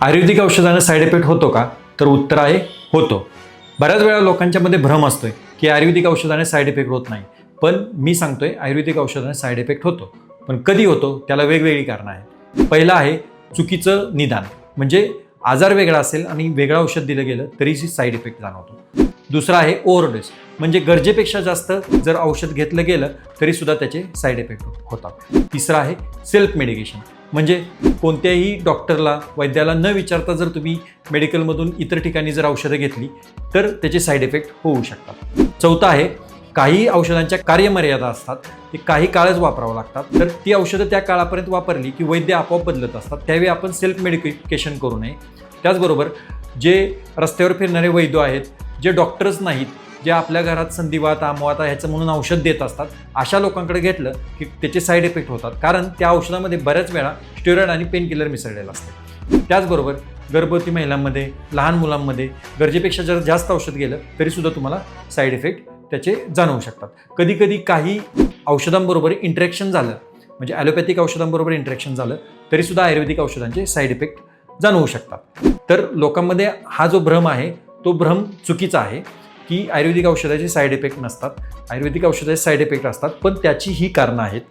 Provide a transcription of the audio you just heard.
आयुर्वेदिक औषधाने side effect होतो का? तर उत्तर आहे होतो. बऱ्याच वेळा लोकांच्या मध्ये भ्रम असतोय की आयुर्वेदिक औषधाने साईड इफेक्ट होत नाही. पण मी सांगतोय आयुर्वेदिक औषधाने साईड इफेक्ट होतो. पण कधी होतो त्याला वेगवेगळी कारणं आहेत. पहिलं आहे चुकीचं निदान, म्हणजे आजार वेगळा असेल आणि वेगळं औषध दिलं गेलं तरीही साईड इफेक्ट जाणवतो. दुसरा आहे ओव्हरडोस, म्हणजे गरजेपेक्षा जास्त जर औषध घेतलं गेलं तरी सुद्धा त्याचे साईड इफेक्ट होतात. तिसरं आहे सेल्फ मेडिकेशन, म्हणजे कोणत्याही डॉक्टरला वैद्याला न विचारता जर तुम्ही मेडिकलमधून इतर ठिकाणी जर औषधं घेतली तर त्याचे साईड इफेक्ट होऊ शकतात. चौथं आहे काही औषधांच्या कार्यमर्यादा असतात, ते काही काळच वापरावं लागतात. तर ती औषधं त्या काळापर्यंत वापरली की वैद्य आपोआप बदलत असतात, त्यावेळी आपण सेल्फ मेडिकेशन करू नये. त्याचबरोबर जे रस्त्यावर फिरणारे वैद्य आहेत, जे डॉक्टर्स नाहीत, जे आपल्या घरात संधिवात आमवात ह्याचं म्हणून औषध देत असतात, अशा लोकांकडे घेतलं की त्याचे साईड इफेक्ट होतात, कारण त्या औषधामध्ये बऱ्याच वेळा स्टेरॉइड आणि पेन किलर मिसळलेलं असते. त्याचबरोबर गर्भवती महिलांमध्ये, लहान मुलांमध्ये गरजेपेक्षा जर जास्त औषध गेलं तरीसुद्धा तुम्हाला साईड इफेक्ट त्याचे जाणवू शकतात. कधी कधी काही औषधांबरोबर इंटरॅक्शन झालं, म्हणजे ॲलोपॅथिक औषधांबरोबर इंटरॅक्शन झालं तरीसुद्धा आयुर्वेदिक औषधांचे साईड इफेक्ट जाणवू शकतात. तर लोकांमध्ये हा जो भ्रम आहे तो भ्रम चुकीचा आहे की आयुर्वेदिक औषधाचे साईड इफेक्ट नसतात. आयुर्वेदिक औषधाचे साईड इफेक्ट असतात, पण त्याची ही कारणं आहेत.